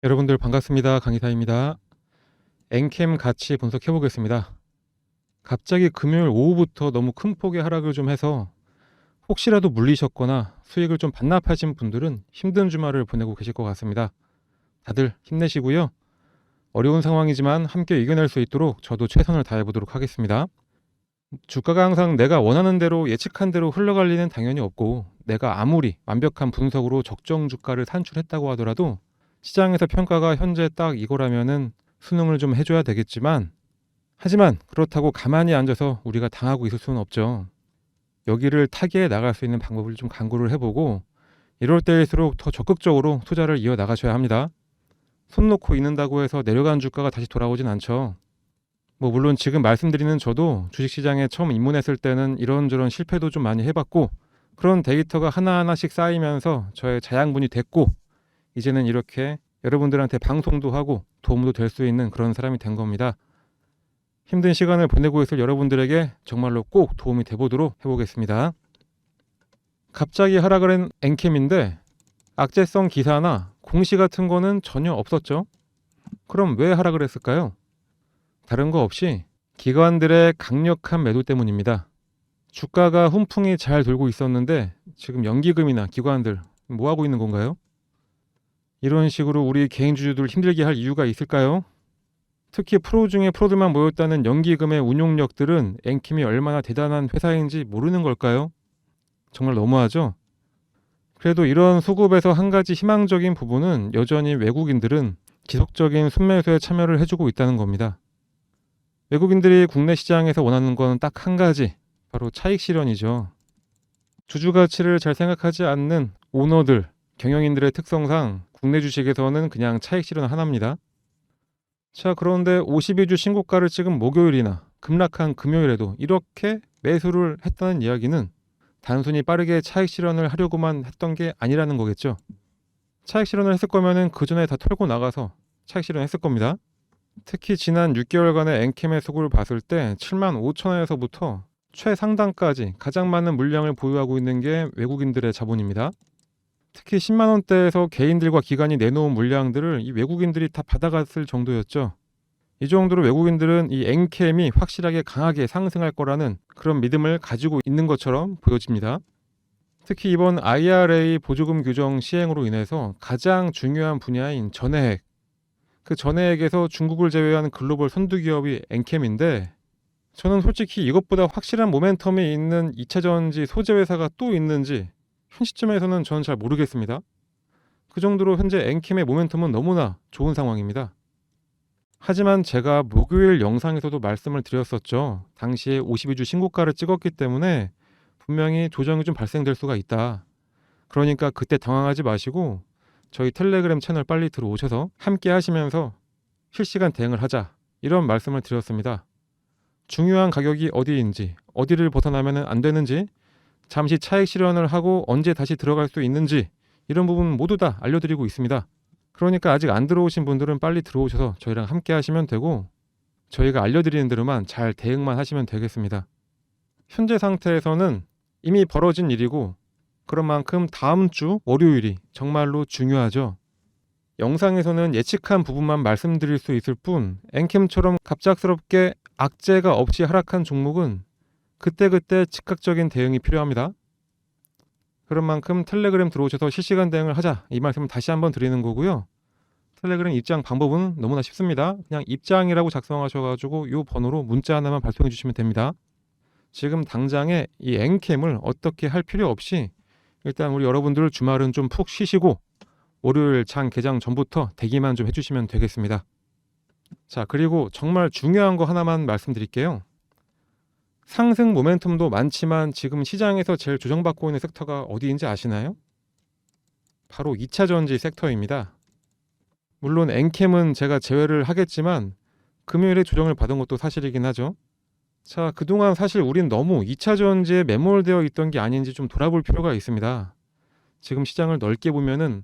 여러분들 반갑습니다. 강의사입니다. 엔캠 같이 분석해 보겠습니다. 갑자기 금요일 오후부터 너무 큰 폭의 하락을 좀 해서 혹시라도 물리셨거나 수익을 좀 반납하신 분들은 힘든 주말을 보내고 계실 것 같습니다. 다들 힘내시고요. 어려운 상황이지만 함께 이겨낼 수 있도록 저도 최선을 다해 보도록 하겠습니다. 주가가 항상 내가 원하는 대로 예측한 대로 흘러갈 리는 당연히 없고, 내가 아무리 완벽한 분석으로 적정 주가를 산출했다고 하더라도 시장에서 평가가 현재 딱 이거라면은 수능을 좀 해줘야 되겠지만, 하지만 그렇다고 가만히 앉아서 우리가 당하고 있을 수는 없죠. 여기를 타개해 나갈 수 있는 방법을 좀 강구를 해보고, 이럴 때일수록 더 적극적으로 투자를 이어 나가셔야 합니다. 손 놓고 있는다고 해서 내려간 주가가 다시 돌아오진 않죠. 물론 지금 말씀드리는 저도 주식시장에 처음 입문했을 때는 이런저런 실패도 좀 많이 해봤고, 그런 데이터가 하나하나씩 쌓이면서 저의 자양분이 됐고, 이제는 이렇게 여러분들한테 방송도 하고 도움도 될 수 있는 그런 사람이 된 겁니다. 힘든 시간을 보내고 있을 여러분들에게 정말로 꼭 도움이 돼보도록 해보겠습니다. 갑자기 하락을 한 엔캠인데 악재성 기사나 공시 같은 거는 전혀 없었죠. 그럼 왜 하락을 했을까요? 다른 거 없이 기관들의 강력한 매도 때문입니다. 주가가 훈풍이 잘 돌고 있었는데 지금 연기금이나 기관들 뭐 하고 있는 건가요? 이런 식으로 우리 개인주주들 힘들게 할 이유가 있을까요? 특히 프로 중에 프로들만 모였다는 연기금의 운용력들은 엔킴이 얼마나 대단한 회사인지 모르는 걸까요? 정말 너무하죠? 그래도 이런 수급에서 한 가지 희망적인 부분은 여전히 외국인들은 지속적인 순매수에 참여를 해주고 있다는 겁니다. 외국인들이 국내 시장에서 원하는 건 딱 한 가지, 바로 차익 실현이죠. 주주 가치를 잘 생각하지 않는 오너들, 경영인들의 특성상 국내 주식에서는 그냥 차익 실현 하나입니다. 자, 그런데 52주 신고가를 찍은 목요일이나 급락한 금요일에도 이렇게 매수를 했다는 이야기는 단순히 빠르게 차익 실현을 하려고만 했던 게 아니라는 거겠죠. 차익 실현을 했을 거면은 그 전에 다 털고 나가서 차익 실현했을 겁니다. 특히 지난 6개월간의 엔캠의 수급을 봤을 때 75,000원에서부터 최상단까지 가장 많은 물량을 보유하고 있는 게 외국인들의 자본입니다. 특히 10만원대에서 개인들과 기관이 내놓은 물량들을 이 외국인들이 다 받아갔을 정도였죠. 이 정도로 외국인들은 이 엔캠이 확실하게 강하게 상승할 거라는 그런 믿음을 가지고 있는 것처럼 보여집니다. 특히 이번 IRA 보조금 규정 시행으로 인해서 가장 중요한 분야인 전해액, 그 전해액에서 중국을 제외한 글로벌 선두기업이 엔캠인데, 저는 솔직히 이것보다 확실한 모멘텀이 있는 2차전지 소재 회사가 또 있는지 현 시점에서는 저는 잘 모르겠습니다. 그 정도로 현재 엔캠의 모멘텀은 너무나 좋은 상황입니다. 하지만 제가 목요일 영상에서도 말씀을 드렸었죠. 당시에 52주 신고가를 찍었기 때문에 분명히 조정이 좀 발생될 수가 있다. 그러니까 그때 당황하지 마시고 저희 텔레그램 채널 빨리 들어오셔서 함께 하시면서 실시간 대응을 하자, 이런 말씀을 드렸습니다. 중요한 가격이 어디인지, 어디를 벗어나면 안 되는지, 잠시 차익 실현을 하고 언제 다시 들어갈 수 있는지, 이런 부분 모두 다 알려드리고 있습니다. 그러니까 아직 안 들어오신 분들은 빨리 들어오셔서 저희랑 함께 하시면 되고, 저희가 알려드리는 대로만 잘 대응만 하시면 되겠습니다. 현재 상태에서는 이미 벌어진 일이고, 그런 만큼 다음 주 월요일이 정말로 중요하죠. 영상에서는 예측한 부분만 말씀드릴 수 있을 뿐, 엔캠처럼 갑작스럽게 악재가 없이 하락한 종목은 그때그때 즉각적인 대응이 필요합니다. 그런 만큼 텔레그램 들어오셔서 실시간 대응을 하자, 이 말씀을 다시 한번 드리는 거고요. 텔레그램 입장 방법은 너무나 쉽습니다. 그냥 입장이라고 작성하셔가지고 이 번호로 문자 하나만 발송해 주시면 됩니다. 지금 당장에 이 엔캠을 어떻게 할 필요 없이 일단 우리 여러분들 주말은 좀 푹 쉬시고 월요일 장 개장 전부터 대기만 좀 해주시면 되겠습니다. 자, 그리고 정말 중요한 거 하나만 말씀드릴게요. 상승 모멘텀도 많지만 지금 시장에서 제일 조정받고 있는 섹터가 어디인지 아시나요? 바로 2차전지 섹터입니다. 물론 엔캠은 제가 제외를 하겠지만 금요일에 조정을 받은 것도 사실이긴 하죠. 자, 그동안 사실 우린 너무 2차전지에 매몰되어 있던 게 아닌지 좀 돌아볼 필요가 있습니다. 지금 시장을 넓게 보면은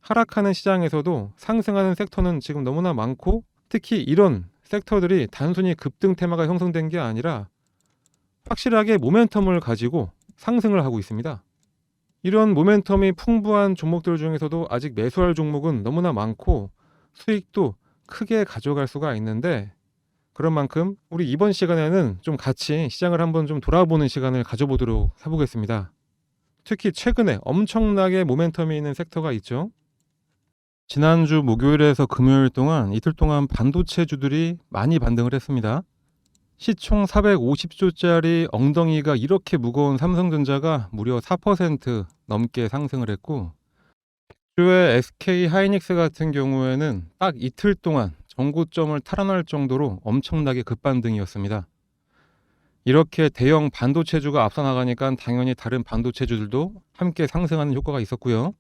하락하는 시장에서도 상승하는 섹터는 지금 너무나 많고, 특히 이런 섹터들이 단순히 급등 테마가 형성된 게 아니라 확실하게 모멘텀을 가지고 상승을 하고 있습니다. 이런 모멘텀이 풍부한 종목들 중에서도 아직 매수할 종목은 너무나 많고, 수익도 크게 가져갈 수가 있는데, 그런 만큼 우리 이번 시간에는 좀 같이 시장을 한번 좀 돌아보는 시간을 가져보도록 해보겠습니다. 특히 최근에 엄청나게 모멘텀이 있는 섹터가 있죠. 지난주 목요일에서 금요일 동안 이틀 동안 반도체주들이 많이 반등을 했습니다. 시총 450조짜리 엉덩이가 이렇게 무거운 삼성전자가 무려 4% 넘게 상승을 했고, 주의 SK 하이닉스 같은 경우에는 딱 이틀 동안 전고점을 탈환할 정도로 엄청나게 급반등이었습니다. 이렇게 대형 반도체주가 앞서 나가니까 당연히 다른 반도체주들도 함께 상승하는 효과가 있었고요.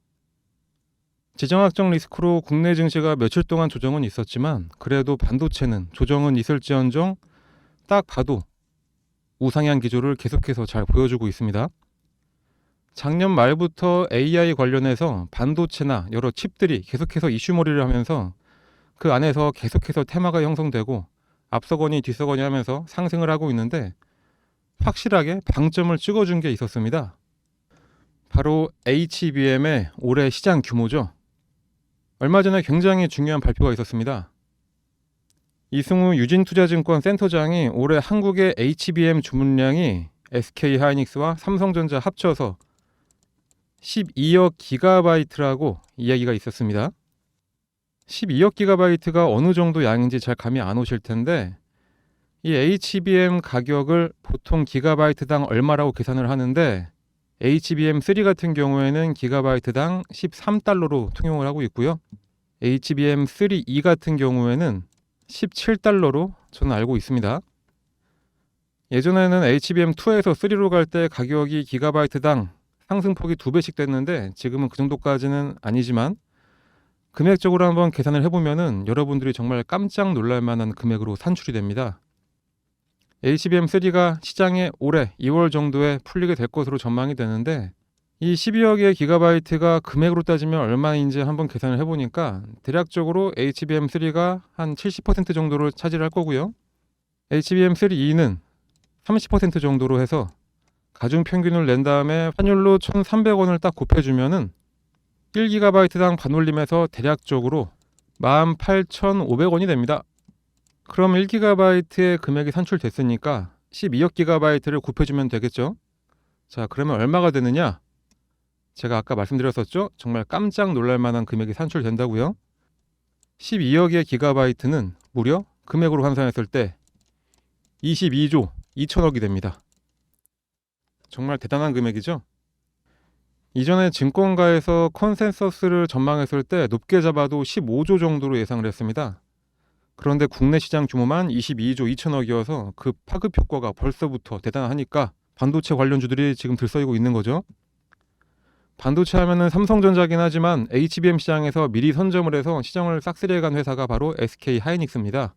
지정학적 리스크로 국내 증시가 며칠 동안 조정은 있었지만, 그래도 반도체는 조정은 있을지언정 딱 봐도 우상향 기조를 계속해서 잘 보여주고 있습니다. 작년 말부터 AI 관련해서 반도체나 여러 칩들이 계속해서 이슈몰이를 하면서 그 안에서 계속해서 테마가 형성되고 앞서거니 뒤서거니 하면서 상승을 하고 있는데, 확실하게 방점을 찍어준 게 있었습니다. 바로 HBM의 올해 시장 규모죠. 얼마 전에 굉장히 중요한 발표가 있었습니다. 이승우 유진투자증권 센터장이 올해 한국의 HBM 주문량이 SK 하이닉스와 삼성전자 합쳐서 12억 기가바이트라고 이야기가 있었습니다. 12억 기가바이트가 어느 정도 양인지 잘 감이 안 오실 텐데, 이 HBM 가격을 보통 기가바이트당 얼마라고 계산을 하는데, HBM3 같은 경우에는 기가바이트당 13달러로 통용을 하고 있고요. HBM3E 같은 경우에는 17달러로 저는 알고 있습니다. 예전에는 HBM2에서 3로 갈 때 가격이 기가바이트당 상승폭이 2배씩 됐는데, 지금은 그 정도까지는 아니지만 금액적으로 한번 계산을 해보면은 여러분들이 정말 깜짝 놀랄 만한 금액으로 산출이 됩니다. HBM3가 시장에 올해 2월 정도에 풀리게 될 것으로 전망이 되는데, 이 12억 개의 기가바이트가 금액으로 따지면 얼마인지 한번 계산을 해보니까 대략적으로 HBM3가 한 70% 정도를 차지할 거고요. HBM3E는 30% 정도로 해서 가중 평균을 낸 다음에 환율로 1,300원을 딱 곱해주면은 1기가바이트당 반올림에서 대략적으로 18,500원이 됩니다. 그럼 1기가바이트의 금액이 산출됐으니까 12억 기가바이트를 곱해주면 되겠죠. 자, 그러면 얼마가 되느냐? 제가 아까 말씀드렸었죠. 정말 깜짝 놀랄 만한 금액이 산출된다고요. 12억의 기가바이트는 무려 금액으로 환산했을 때 22조 2천억이 됩니다. 정말 대단한 금액이죠. 이전에 증권가에서 컨센서스를 전망했을 때 높게 잡아도 15조 정도로 예상을 했습니다. 그런데 국내 시장 규모만 22조 2천억이어서 그 파급 효과가 벌써부터 대단하니까 반도체 관련주들이 지금 들썩이고 있는 거죠. 반도체 하면은 삼성전자긴 하지만 HBM 시장에서 미리 선점을 해서 시장을 싹쓸이해간 회사가 바로 SK 하이닉스입니다.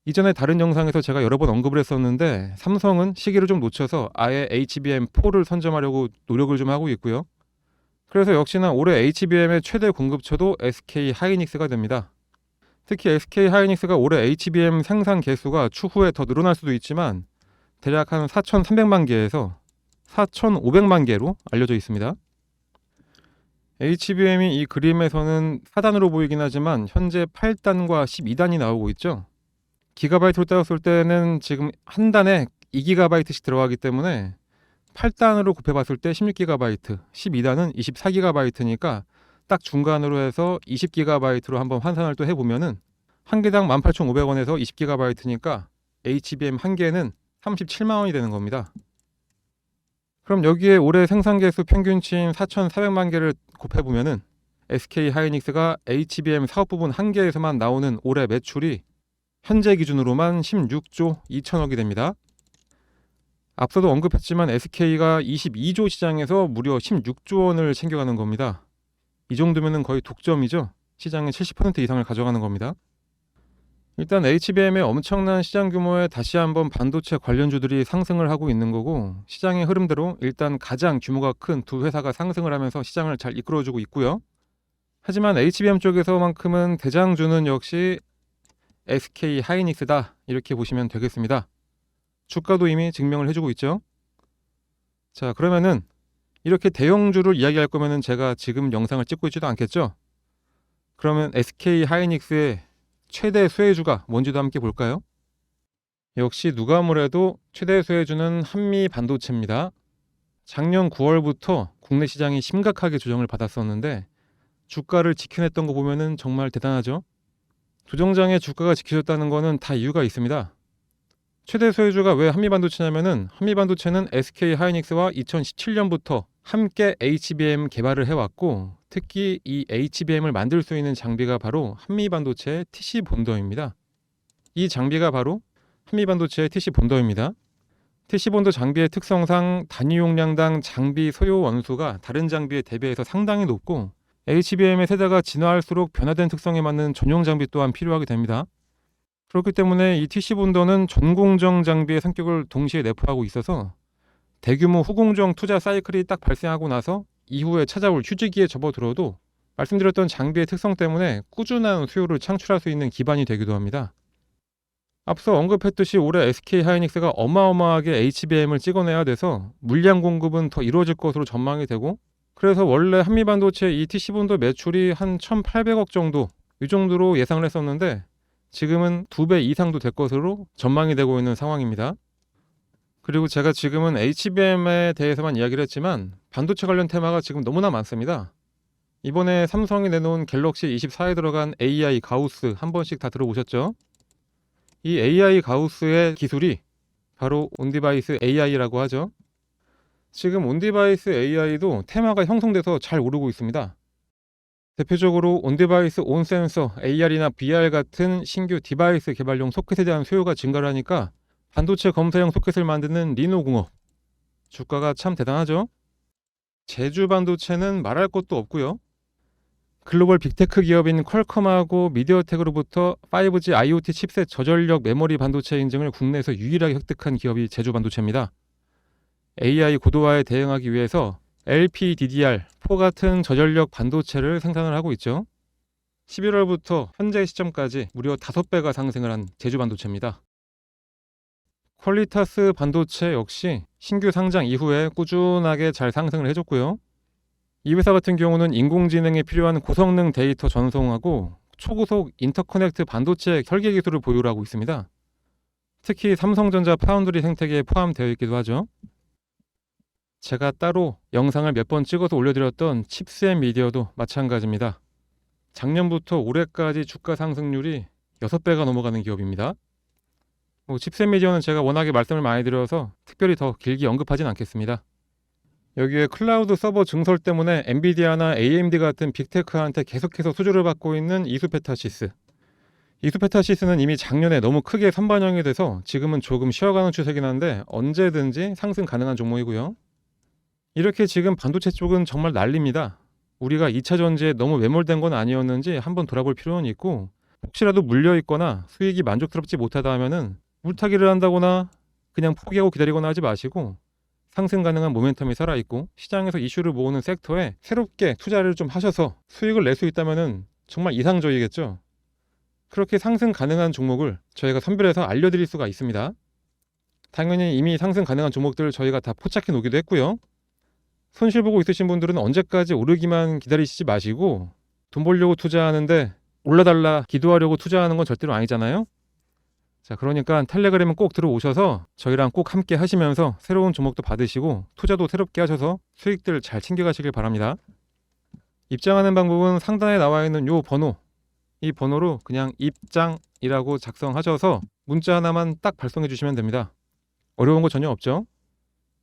이전에 다른 영상에서 제가 여러 번 언급을 했었는데, 삼성은 시기를 좀 놓쳐서 아예 HBM4를 선점하려고 노력을 좀 하고 있고요. 그래서 역시나 올해 HBM의 최대 공급처도 SK 하이닉스가 됩니다. 특히 SK 하이닉스가 올해 HBM 생산 개수가 추후에 더 늘어날 수도 있지만 대략 한 4,300만 개에서 4,500만 개로 알려져 있습니다. HBM이 이 그림에서는 4단으로 보이긴 하지만 현재 8단과 12단이 나오고 있죠. 기가바이트로 따졌을 때는 지금 한 단에 2기가바이트씩 들어가기 때문에 8단으로 곱해봤을 때 16기가바이트, 12단은 24기가바이트니까 딱 중간으로 해서 20기가바이트로 한번 환산을 또 해보면은 한 개당 18,500원에서 20기가바이트니까 HBM 한 개는 37만 원이 되는 겁니다. 그럼 여기에 올해 생산 개수 평균치인 4,400만 개를 곱해보면은 SK 하이닉스가 HBM 사업 부분 한 개에서만 나오는 올해 매출이 현재 기준으로만 16조 2천억이 됩니다. 앞서도 언급했지만 SK가 22조 시장에서 무려 16조 원을 챙겨가는 겁니다. 이 정도면 거의 독점이죠. 시장의 70% 이상을 가져가는 겁니다. 일단 HBM의 엄청난 시장 규모에 다시 한번 반도체 관련주들이 상승을 하고 있는 거고, 시장의 흐름대로 일단 가장 규모가 큰 두 회사가 상승을 하면서 시장을 잘 이끌어주고 있고요. 하지만 HBM 쪽에서만큼은 대장주는 역시 SK 하이닉스다, 이렇게 보시면 되겠습니다. 주가도 이미 증명을 해주고 있죠. 자, 그러면은 이렇게 대형주를 이야기할 거면은 제가 지금 영상을 찍고 있지도 않겠죠. 그러면 SK 하이닉스의 최대 수혜주가 뭔지도 함께 볼까요? 역시 누가 뭐래도 최대 수혜주는 한미 반도체입니다. 작년 9월부터 국내 시장이 심각하게 조정을 받았었는데 주가를 지켜냈던 거 보면은 정말 대단하죠. 조정장에 주가가 지켜졌다는 거는 다 이유가 있습니다. 최대 수혜주가 왜 한미반도체냐면은 한미반도체는 SK 하이닉스와 2017년부터 함께 HBM 개발을 해왔고, 특히 이 HBM을 만들 수 있는 장비가 바로 한미반도체의 TC 본더입니다. 이 장비가 바로 한미반도체의 TC 본더입니다. TC 본더 장비의 특성상 단위 용량당 장비 소요 원수가 다른 장비에 대비해서 상당히 높고, HBM의 세대가 진화할수록 변화된 특성에 맞는 전용 장비 또한 필요하게 됩니다. 그렇기 때문에 이 TC 본더는 전공정 장비의 성격을 동시에 내포하고 있어서 대규모 후공정 투자 사이클이 딱 발생하고 나서 이후에 찾아올 휴지기에 접어들어도 말씀드렸던 장비의 특성 때문에 꾸준한 수요를 창출할 수 있는 기반이 되기도 합니다. 앞서 언급했듯이 올해 SK 하이닉스가 어마어마하게 HBM을 찍어내야 돼서 물량 공급은 더 이루어질 것으로 전망이 되고, 그래서 원래 한미반도체 이 TC본도 매출이 한 1,800억 정도, 이 정도로 예상을 했었는데 지금은 2배 이상도 될 것으로 전망이 되고 있는 상황입니다. 그리고 제가 지금은 HBM에 대해서만 이야기를 했지만 반도체 관련 테마가 지금 너무나 많습니다. 이번에 삼성이 내놓은 갤럭시 24에 들어간 AI 가우스 한 번씩 다 들어보셨죠? 이 AI 가우스의 기술이 바로 온디바이스 AI라고 하죠. 지금 온디바이스 AI도 테마가 형성돼서 잘 오르고 있습니다. 대표적으로 온디바이스 온센서 AR이나 VR 같은 신규 디바이스 개발용 소켓에 대한 수요가 증가를 하니까 반도체 검사용 소켓을 만드는 리노공업, 주가가 참 대단하죠. 제주 반도체는 말할 것도 없고요. 글로벌 빅테크 기업인 퀄컴하고 미디어텍으로부터 5G IoT 칩셋 저전력 메모리 반도체 인증을 국내에서 유일하게 획득한 기업이 제주 반도체입니다. AI 고도화에 대응하기 위해서 LPDDR4 같은 저전력 반도체를 생산을 하고 있죠. 11월부터 현재 시점까지 무려 5배가 상승을 한 제주 반도체입니다. 퀄리타스 반도체 역시 신규 상장 이후에 꾸준하게 잘 상승을 해줬고요. 이 회사 같은 경우는 인공지능에 필요한 고성능 데이터 전송하고 초고속 인터커넥트 반도체 설계 기술을 보유를 하고 있습니다. 특히 삼성전자 파운드리 생태계에 포함되어 있기도 하죠. 제가 따로 영상을 몇 번 찍어서 올려드렸던 칩스앤미디어도 마찬가지입니다. 작년부터 올해까지 주가 상승률이 6배가 넘어가는 기업입니다. 칩스앤미디어는 제가 워낙에 말씀을 많이 드려서 특별히 더 길게 언급하진 않겠습니다. 여기에 클라우드 서버 증설 때문에 엔비디아나 AMD 같은 빅테크한테 계속해서 수주를 받고 있는 이수페타시스. 이수페타시스는 이미 작년에 너무 크게 선반영이 돼서 지금은 조금 쉬어가는 추세긴 한데 언제든지 상승 가능한 종목이고요. 이렇게 지금 반도체 쪽은 정말 난립니다. 우리가 2차 전지에 너무 매몰된 건 아니었는지 한번 돌아볼 필요는 있고, 혹시라도 물려있거나 수익이 만족스럽지 못하다 하면은 물타기를 한다거나 그냥 포기하고 기다리거나 하지 마시고, 상승 가능한 모멘텀이 살아있고 시장에서 이슈를 모으는 섹터에 새롭게 투자를 좀 하셔서 수익을 낼 수 있다면은 정말 이상적이겠죠. 그렇게 상승 가능한 종목을 저희가 선별해서 알려드릴 수가 있습니다. 당연히 이미 상승 가능한 종목들을 저희가 다 포착해 놓기도 했고요. 손실 보고 있으신 분들은 언제까지 오르기만 기다리시지 마시고, 돈 벌려고 투자하는데 올라달라 기도하려고 투자하는 건 절대로 아니잖아요. 자, 그러니까 텔레그램은 꼭 들어오셔서 저희랑 꼭 함께 하시면서 새로운 종목도 받으시고 투자도 새롭게 하셔서 수익들 잘 챙겨가시길 바랍니다. 입장하는 방법은 상단에 나와 있는 요 번호, 이 번호로 그냥 입장이라고 작성하셔서 문자 하나만 딱 발송해 주시면 됩니다. 어려운 거 전혀 없죠.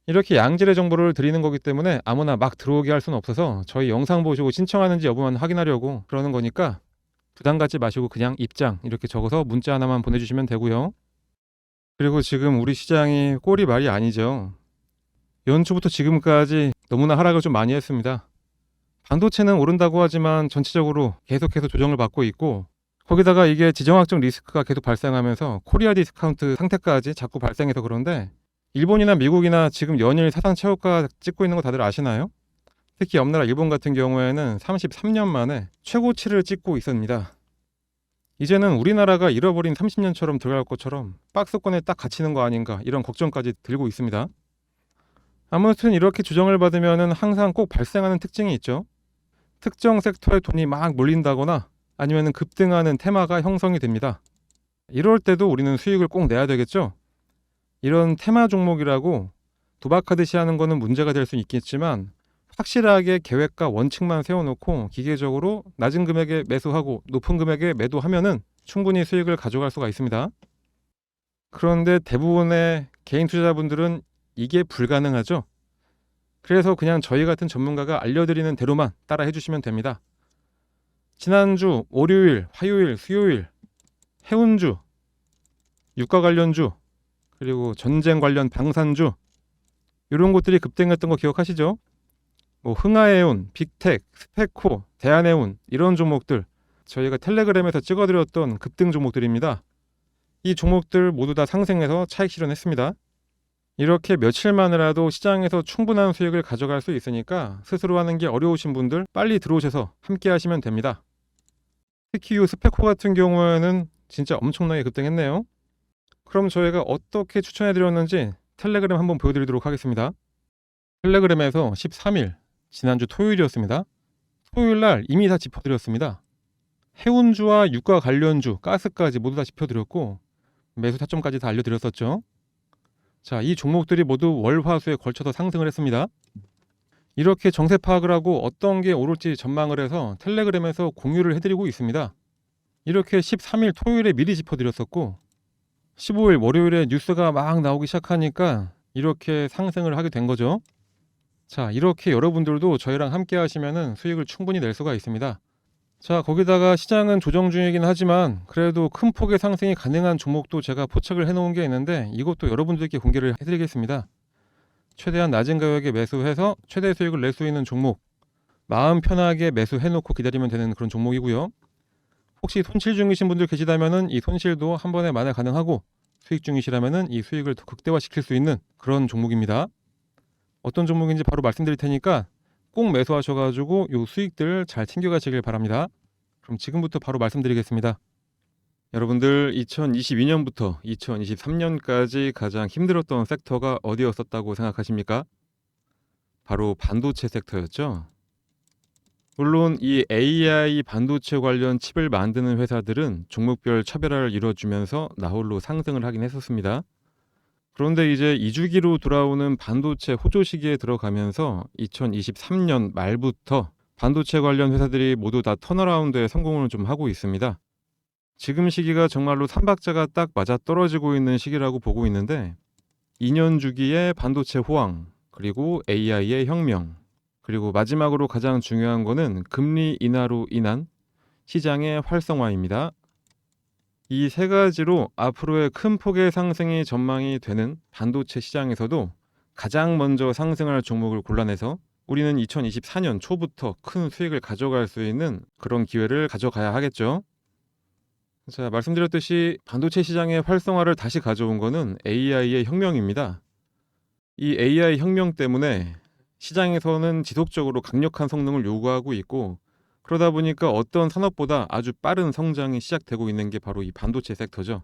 이렇게 양질의 정보를 드리는 거기 때문에 아무나 막 들어오게 할 수는 없어서 저희 영상 보시고 신청하는지 여부만 확인하려고 그러는 거니까 부담 갖지 마시고 그냥 입장 이렇게 적어서 문자 하나만 보내주시면 되고요. 그리고 지금 우리 시장이 꼴이 말이 아니죠. 연초부터 지금까지 너무나 하락을 좀 많이 했습니다. 반도체는 오른다고 하지만 전체적으로 계속해서 조정을 받고 있고, 거기다가 이게 지정학적 리스크가 계속 발생하면서 코리아 디스카운트 상태까지 자꾸 발생해서 그런데, 일본이나 미국이나 지금 연일 사상 최고가 찍고 있는 거 다들 아시나요? 특히 옆나라 일본 같은 경우에는 33년 만에 최고치를 찍고 있습니다. 이제는 우리나라가 잃어버린 30년처럼 들어갈 것처럼 박스권에 딱 갇히는 거 아닌가, 이런 걱정까지 들고 있습니다. 아무튼 이렇게 조정을 받으면 항상 꼭 발생하는 특징이 있죠. 특정 섹터에 돈이 막 몰린다거나 아니면 급등하는 테마가 형성이 됩니다. 이럴 때도 우리는 수익을 꼭 내야 되겠죠? 이런 테마 종목이라고 도박하듯이 하는 거는 문제가 될 수 있겠지만 확실하게 계획과 원칙만 세워놓고 기계적으로 낮은 금액에 매수하고 높은 금액에 매도하면은 충분히 수익을 가져갈 수가 있습니다. 그런데 대부분의 개인 투자자분들은 이게 불가능하죠. 그래서 그냥 저희 같은 전문가가 알려드리는 대로만 따라 해주시면 됩니다. 지난주 월요일, 화요일, 수요일 해운주, 유가 관련주, 그리고 전쟁 관련 방산주 이런 것들이 급등했던 거 기억하시죠? 뭐 흥하해운, 빅텍, 스페코, 대한해운 이런 종목들 저희가 텔레그램에서 찍어드렸던 급등 종목들입니다. 이 종목들 모두 다 상승해서 차익 실현했습니다. 이렇게 며칠만이라도 시장에서 충분한 수익을 가져갈 수 있으니까 스스로 하는 게 어려우신 분들 빨리 들어오셔서 함께 하시면 됩니다. 특히 이 스페코 같은 경우에는 진짜 엄청나게 급등했네요. 그럼 저희가 어떻게 추천해 드렸는지 텔레그램 한번 보여드리도록 하겠습니다. 텔레그램에서 13일 지난주 토요일이었습니다. 토요일날 이미 다 짚어드렸습니다. 해운주와 유가 관련주, 가스까지 모두 다 짚어드렸고 매수 타점까지 다 알려드렸었죠. 자, 이 종목들이 모두 월, 화, 수에 걸쳐서 상승을 했습니다. 이렇게 정세 파악을 하고 어떤 게 오를지 전망을 해서 텔레그램에서 공유를 해드리고 있습니다. 이렇게 13일 토요일에 미리 짚어드렸었고 15일 월요일에 뉴스가 막 나오기 시작하니까 이렇게 상승을 하게 된 거죠. 자, 이렇게 여러분들도 저희랑 함께 하시면 수익을 충분히 낼 수가 있습니다. 자, 거기다가 시장은 조정 중이긴 하지만 그래도 큰 폭의 상승이 가능한 종목도 제가 포착을 해놓은 게 있는데 이것도 여러분들께 공개를 해드리겠습니다. 최대한 낮은 가격에 매수해서 최대 수익을 낼 수 있는 종목, 마음 편하게 매수해놓고 기다리면 되는 그런 종목이고요. 혹시 손실 중이신 분들 계시다면 이 손실도 한 번에 만회 가능하고 수익 중이시라면 이 수익을 더 극대화시킬 수 있는 그런 종목입니다. 어떤 종목인지 바로 말씀드릴 테니까 꼭 매수하셔가지고 이 수익들 잘 챙겨가시길 바랍니다. 그럼 지금부터 바로 말씀드리겠습니다. 여러분들 2022년부터 2023년까지 가장 힘들었던 섹터가 어디였었다고 생각하십니까? 바로 반도체 섹터였죠. 물론 이 AI 반도체 관련 칩을 만드는 회사들은 종목별 차별화를 이뤄주면서 나홀로 상승을 하긴 했었습니다. 그런데 이제 2주기로 돌아오는 반도체 호조 시기에 들어가면서 2023년 말부터 반도체 관련 회사들이 모두 다 턴어라운드에 성공을 좀 하고 있습니다. 지금 시기가 정말로 삼박자가 딱 맞아떨어지고 있는 시기라고 보고 있는데 2년 주기의 반도체 호황, 그리고 AI의 혁명, 그리고 마지막으로 가장 중요한 거는 금리 인하로 인한 시장의 활성화입니다. 이 세 가지로 앞으로의 큰 폭의 상승이 전망이 되는 반도체 시장에서도 가장 먼저 상승할 종목을 골라내서 우리는 2024년 초부터 큰 수익을 가져갈 수 있는 그런 기회를 가져가야 하겠죠. 자, 말씀드렸듯이 반도체 시장의 활성화를 다시 가져온 거는 AI의 혁명입니다. 이 AI 혁명 때문에 시장에서는 지속적으로 강력한 성능을 요구하고 있고 그러다 보니까 어떤 산업보다 아주 빠른 성장이 시작되고 있는 게 바로 이 반도체 섹터죠.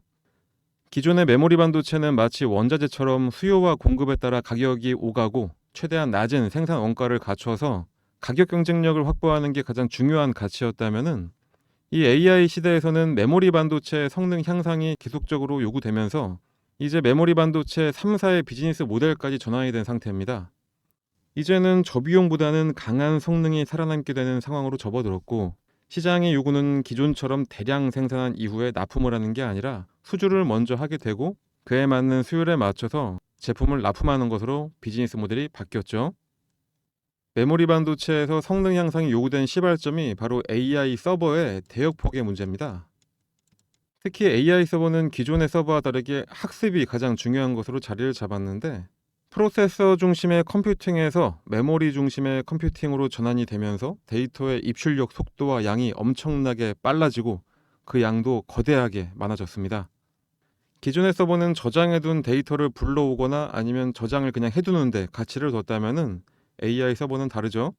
기존의 메모리 반도체는 마치 원자재처럼 수요와 공급에 따라 가격이 오가고 최대한 낮은 생산 원가를 갖춰서 가격 경쟁력을 확보하는 게 가장 중요한 가치였다면은 이 AI 시대에서는 메모리 반도체 성능 향상이 계속적으로 요구되면서 이제 메모리 반도체 3사의 비즈니스 모델까지 전환이 된 상태입니다. 이제는 저비용보다는 강한 성능이 살아남게 되는 상황으로 접어들었고 시장의 요구는 기존처럼 대량 생산한 이후에 납품을 하는 게 아니라 수주를 먼저 하게 되고 그에 맞는 수율에 맞춰서 제품을 납품하는 것으로 비즈니스 모델이 바뀌었죠. 메모리 반도체에서 성능 향상이 요구된 시발점이 바로 AI 서버의 대역폭의 문제입니다. 특히 AI 서버는 기존의 서버와 다르게 학습이 가장 중요한 것으로 자리를 잡았는데 프로세서 중심의 컴퓨팅에서 메모리 중심의 컴퓨팅으로 전환이 되면서 데이터의 입출력 속도와 양이 엄청나게 빨라지고 그 양도 거대하게 많아졌습니다. 기존의 서버는 저장해둔 데이터를 불러오거나 아니면 저장을 그냥 해두는데 가치를 뒀다면은 AI 서버는 다르죠.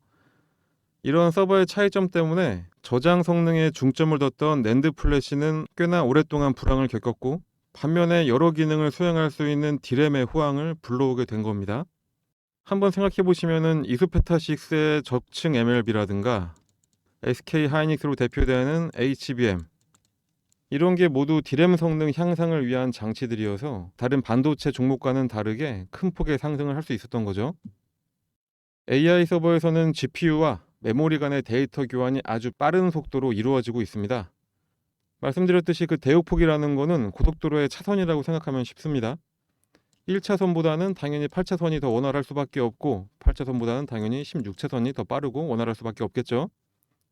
이런 서버의 차이점 때문에 저장 성능에 중점을 뒀던 낸드 플래시는 꽤나 오랫동안 불황을 겪었고 반면에 여러 기능을 수행할 수 있는 디램의 호황을 불러오게 된 겁니다. 한번 생각해 보시면은 이소페타6의 저층 MLB라든가 SK 하이닉스로 대표되는 HBM, 이런 게 모두 D램 성능 향상을 위한 장치들이어서 다른 반도체 종목과는 다르게 큰 폭의 상승을 할 수 있었던 거죠. AI 서버에서는 GPU와 메모리 간의 데이터 교환이 아주 빠른 속도로 이루어지고 있습니다. 말씀드렸듯이 그 대역폭이라는 거는 고속도로의 차선이라고 생각하면 쉽습니다. 1차선보다는 당연히 8차선이 더 원활할 수밖에 없고 8차선보다는 당연히 16차선이 더 빠르고 원활할 수밖에 없겠죠.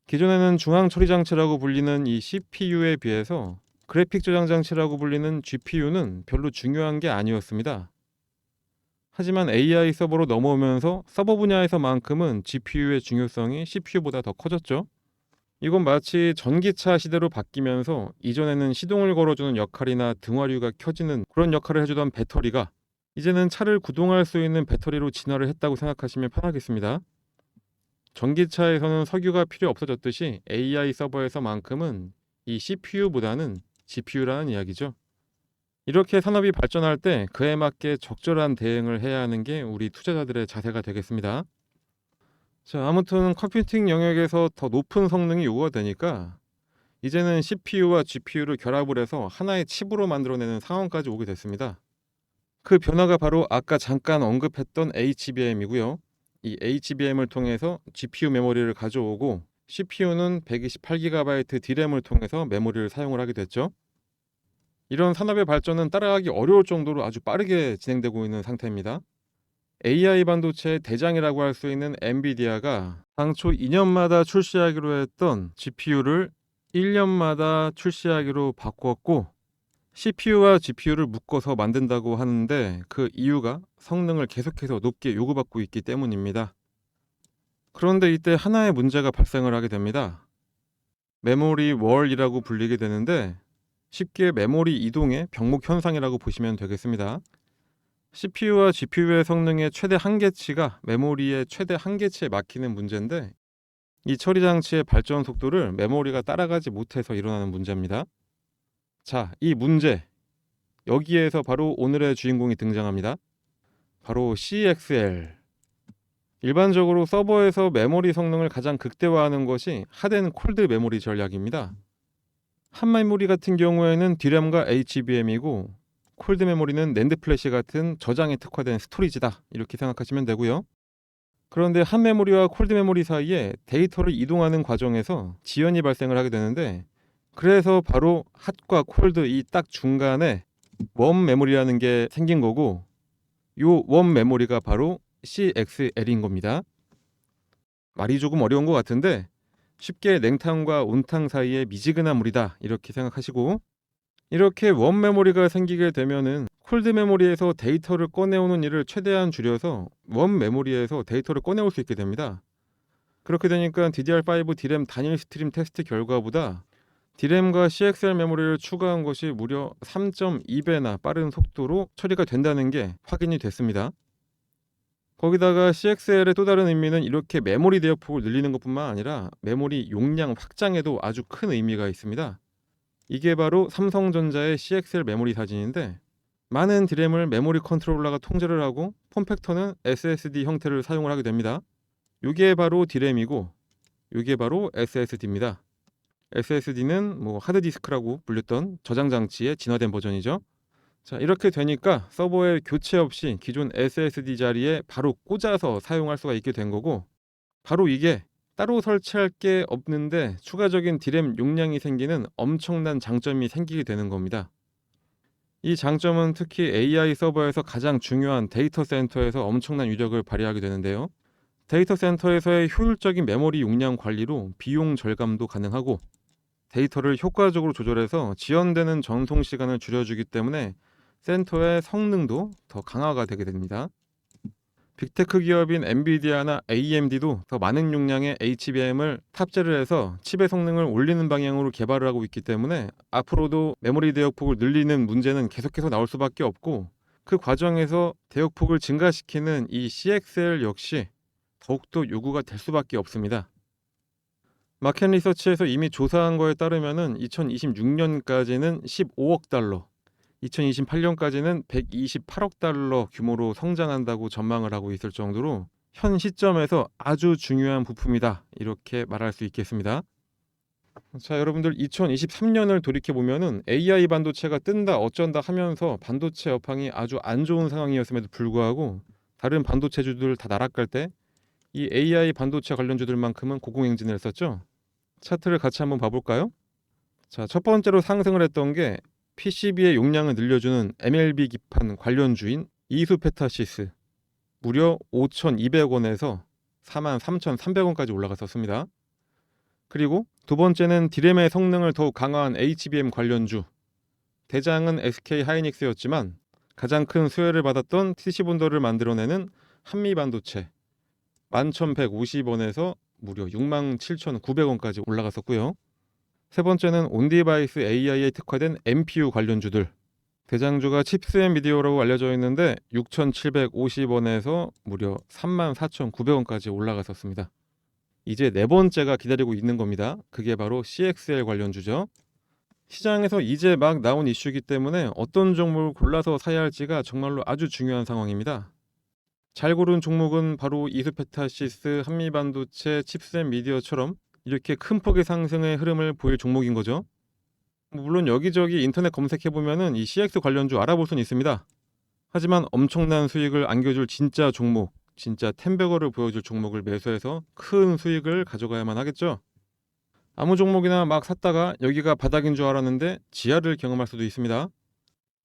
기존에는 중앙 처리 장치라고 불리는 이 CPU에 비해서 그래픽 저장 장치라고 불리는 GPU는 별로 중요한 게 아니었습니다. 하지만 AI 서버로 넘어오면서 서버 분야에서만큼은 GPU의 중요성이 CPU보다 더 커졌죠. 이건 마치 전기차 시대로 바뀌면서 이전에는 시동을 걸어주는 역할이나 등화류가 켜지는 그런 역할을 해주던 배터리가 이제는 차를 구동할 수 있는 배터리로 진화를 했다고 생각하시면 편하겠습니다. 전기차에서는 석유가 필요 없어졌듯이 AI 서버에서만큼은 이 CPU보다는 GPU라는 이야기죠. 이렇게 산업이 발전할 때 그에 맞게 적절한 대응을 해야 하는 게 우리 투자자들의 자세가 되겠습니다. 자, 아무튼 컴퓨팅 영역에서 더 높은 성능이 요구가 되니까 이제는 CPU와 GPU를 결합을 해서 하나의 칩으로 만들어내는 상황까지 오게 됐습니다. 그 변화가 바로 아까 잠깐 언급했던 HBM이고요. 이 HBM을 통해서 GPU 메모리를 가져오고 CPU는 128GB D램을 통해서 메모리를 사용을 하게 됐죠. 이런 산업의 발전은 따라가기 어려울 정도로 아주 빠르게 진행되고 있는 상태입니다. AI 반도체의 대장이라고 할 수 있는 엔비디아가 당초 2년마다 출시하기로 했던 GPU를 1년마다 출시하기로 바꿨고 CPU와 GPU를 묶어서 만든다고 하는데 그 이유가 성능을 계속해서 높게 요구받고 있기 때문입니다. 그런데 이때 하나의 문제가 발생을 하게 됩니다. 메모리 월이라고 불리게 되는데 쉽게 메모리 이동의 병목 현상이라고 보시면 되겠습니다. CPU와 GPU의 성능의 최대 한계치가 메모리의 최대 한계치에 막히는 문제인데 이 처리 장치의 발전 속도를 메모리가 따라가지 못해서 일어나는 문제입니다. 자, 이 문제, 여기에서 바로 오늘의 주인공이 등장합니다. 바로 CXL. 일반적으로 서버에서 메모리 성능을 가장 극대화하는 것이 핫앤 콜드 메모리 전략입니다. 핫 메모리 같은 경우에는 D램과 HBM이고 콜드 메모리는 낸드 플래시 같은 저장에 특화된 스토리지다, 이렇게 생각하시면 되고요. 그런데 핫 메모리와 콜드 메모리 사이에 데이터를 이동하는 과정에서 지연이 발생을 하게 되는데 그래서 바로 핫과 콜드 이 딱 중간에 웜 메모리라는 게 생긴 거고 요 웜 메모리가 바로 CXL인 겁니다. 말이 조금 어려운 것 같은데 쉽게 냉탕과 온탕 사이의 미지근한 물이다, 이렇게 생각하시고 이렇게 웜 메모리가 생기게 되면은 콜드 메모리에서 데이터를 꺼내오는 일을 최대한 줄여서 웜 메모리에서 데이터를 꺼내올 수 있게 됩니다. 그렇게 되니까 DDR5 D램 단일 스트림 테스트 결과보다 D램과 CXL 메모리를 추가한 것이 무려 3.2배나 빠른 속도로 처리가 된다는 게 확인이 됐습니다. 거기다가 CXL의 또 다른 의미는 이렇게 메모리 대역폭을 늘리는 것뿐만 아니라 메모리 용량 확장에도 아주 큰 의미가 있습니다. 이게 바로 삼성전자의 CXL 메모리 사진인데 많은 D램을 메모리 컨트롤러가 통제를 하고 폼팩터는 SSD 형태를 사용을 하게 됩니다. 이게 바로 D램이고 이게 바로 SSD입니다. SSD는 하드디스크라고 불렸던 저장 장치의 진화된 버전이죠. 자, 이렇게 되니까 서버에 교체 없이 기존 SSD 자리에 바로 꽂아서 사용할 수가 있게 된 거고 바로 이게 따로 설치할 게 없는데 추가적인 D램 용량이 생기는 엄청난 장점이 생기게 되는 겁니다. 이 장점은 특히 AI 서버에서 가장 중요한 데이터 센터에서 엄청난 위력을 발휘하게 되는데요. 데이터 센터에서의 효율적인 메모리 용량 관리로 비용 절감도 가능하고 데이터를 효과적으로 조절해서 지연되는 전송 시간을 줄여주기 때문에 센터의 성능도 더 강화가 되게 됩니다. 빅테크 기업인 엔비디아나 AMD도 더 많은 용량의 HBM을 탑재를 해서 칩의 성능을 올리는 방향으로 개발을 하고 있기 때문에 앞으로도 메모리 대역폭을 늘리는 문제는 계속해서 나올 수밖에 없고 그 과정에서 대역폭을 증가시키는 이 CXL 역시 더욱더 요구가 될 수밖에 없습니다. 마켓 리서치에서 이미 조사한 거에 따르면 2026년까지는 15억 달러, 2028년까지는 128억 달러 규모로 성장한다고 전망을 하고 있을 정도로 현 시점에서 아주 중요한 부품이다, 이렇게 말할 수 있겠습니다. 자, 여러분들 2023년을 돌이켜 보면은 AI 반도체가 뜬다 어쩐다 하면서 반도체 여팡이 아주 안 좋은 상황이었음에도 불구하고 다른 반도체주들 다 나락갈 때 이 AI 반도체 관련주들만큼은 고공행진을 했었죠. 차트를 같이 한번 봐볼까요? 자, 첫 번째로 상승을 했던 게 PCB의 용량을 늘려주는 MLB 기판 관련주인 이수페타시스, 무려 5,200원에서 43,300원까지 올라갔었습니다. 그리고 두 번째는 디램의 성능을 더욱 강화한 HBM 관련주, 대장은 SK 하이닉스였지만 가장 큰 수혜를 받았던 TC본더를 만들어내는 한미반도체, 11,150원에서 무려 67,900원까지 올라갔었고요. 세 번째는 온디바이스 AI에 특화된 MPU 관련주들, 대장주가 칩스 앤 미디어라고 알려져 있는데 6,750원에서 무려 34,900원까지 올라갔었습니다. 이제 네 번째가 기다리고 있는 겁니다. 그게 바로 CXL 관련주죠. 시장에서 이제 막 나온 이슈이기 때문에 어떤 종목을 골라서 사야 할지가 정말로 아주 중요한 상황입니다. 잘 고른 종목은 바로 이수페타시스, 한미반도체, 칩스앤미디어처럼 이렇게 큰 폭의 상승의 흐름을 보일 종목인 거죠. 물론 여기저기 인터넷 검색해보면은 이 CX 관련주 알아볼 수는 있습니다. 하지만 엄청난 수익을 안겨줄 진짜 종목, 진짜 템베거를 보여줄 종목을 매수해서 큰 수익을 가져가야만 하겠죠. 아무 종목이나 막 샀다가 여기가 바닥인 줄 알았는데 지하를 경험할 수도 있습니다.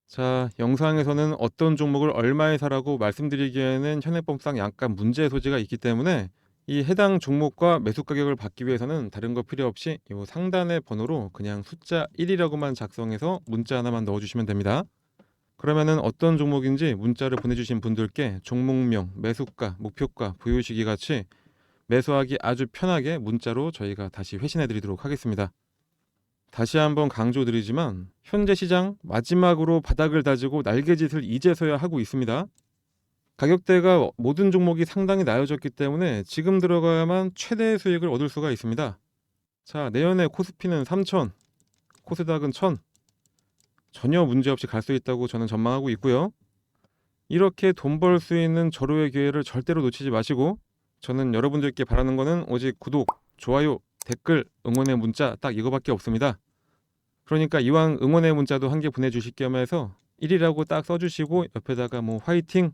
자, 영상에서는 어떤 종목을 얼마에 사라고 말씀드리기에는 현행법상 약간 문제의 소지가 있기 때문에 이 해당 종목과 매수 가격을 받기 위해서는 다른 거 필요 없이 이 상단의 번호로 그냥 숫자 1이라고만 작성해서 문자 하나만 넣어주시면 됩니다. 그러면은 어떤 종목인지 문자를 보내주신 분들께 종목명, 매수가, 목표가, 보유 시기 같이 매수하기 아주 편하게 문자로 저희가 다시 회신해 드리도록 하겠습니다. 다시 한번 강조드리지만 현재 시장 마지막으로 바닥을 다지고 날개짓을 이제서야 하고 있습니다. 가격대가 모든 종목이 상당히 나아졌기 때문에 지금 들어가야만 최대의 수익을 얻을 수가 있습니다. 자, 내년에 코스피는 3,000, 코스닥은 1,000, 전혀 문제없이 갈 수 있다고 저는 전망하고 있고요. 이렇게 돈 벌 수 있는 절호의 기회를 절대로 놓치지 마시고, 저는 여러분들께 바라는 거는 오직 구독, 좋아요, 댓글, 응원의 문자 딱 이거밖에 없습니다. 그러니까 이왕 응원의 문자도 한 개 보내주실 겸 해서 1이라고 딱 써주시고 옆에다가 뭐 화이팅,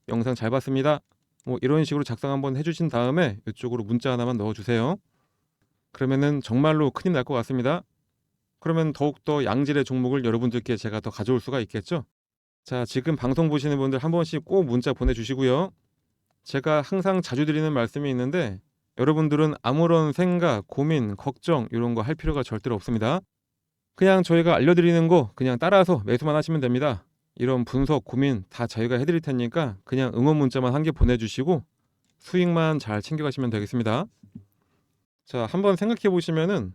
영상 잘 봤습니다, 뭐 이런 식으로 작성 한번 해주신 다음에 이쪽으로 문자 하나만 넣어주세요. 그러면은 정말로 큰일 날 것 같습니다. 그러면 더욱더 양질의 종목을 여러분들께 제가 더 가져올 수가 있겠죠. 자, 지금 방송 보시는 분들 한 번씩 꼭 문자 보내주시고요. 제가 항상 자주 드리는 말씀이 있는데 여러분들은 아무런 생각, 고민, 걱정 이런 거 할 필요가 절대로 없습니다. 그냥 저희가 알려드리는 거 그냥 따라서 매수만 하시면 됩니다. 이런 분석, 고민 다 저희가 해드릴 테니까 그냥 응원 문자만 한 개 보내주시고 수익만 잘 챙겨가시면 되겠습니다. 자, 한번 생각해 보시면은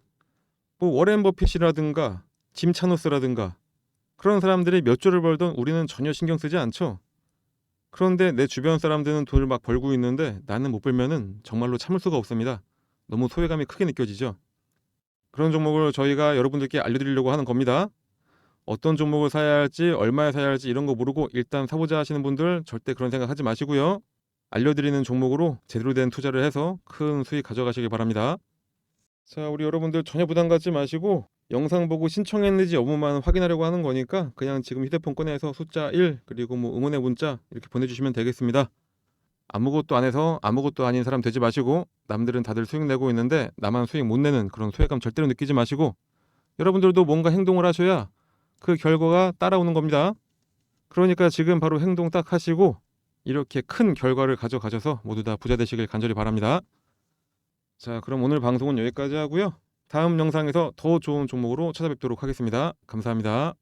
뭐 워렌 버핏이라든가 짐 차노스라든가 그런 사람들이 몇 조를 벌던 우리는 전혀 신경 쓰지 않죠. 그런데 내 주변 사람들은 돈을 막 벌고 있는데 나는 못 벌면은 정말로 참을 수가 없습니다. 너무 소외감이 크게 느껴지죠. 그런 종목을 저희가 여러분들께 알려드리려고 하는 겁니다. 어떤 종목을 사야 할지, 얼마에 사야 할지 이런 거 모르고 일단 사보자 하시는 분들 절대 그런 생각 하지 마시고요. 알려드리는 종목으로 제대로 된 투자를 해서 큰 수익 가져가시길 바랍니다. 자, 우리 여러분들 전혀 부담 갖지 마시고 영상 보고 신청했는지 여부만 확인하려고 하는 거니까 그냥 지금 휴대폰 꺼내서 숫자 1 그리고 뭐 응원의 문자 이렇게 보내주시면 되겠습니다. 아무것도 안 해서 아무것도 아닌 사람 되지 마시고, 남들은 다들 수익 내고 있는데 나만 수익 못 내는 그런 소외감 절대로 느끼지 마시고, 여러분들도 뭔가 행동을 하셔야 그 결과가 따라오는 겁니다. 그러니까 지금 바로 행동 딱 하시고 이렇게 큰 결과를 가져가셔서 모두 다 부자 되시길 간절히 바랍니다. 자, 그럼 오늘 방송은 여기까지 하고요. 다음 영상에서 더 좋은 종목으로 찾아뵙도록 하겠습니다. 감사합니다.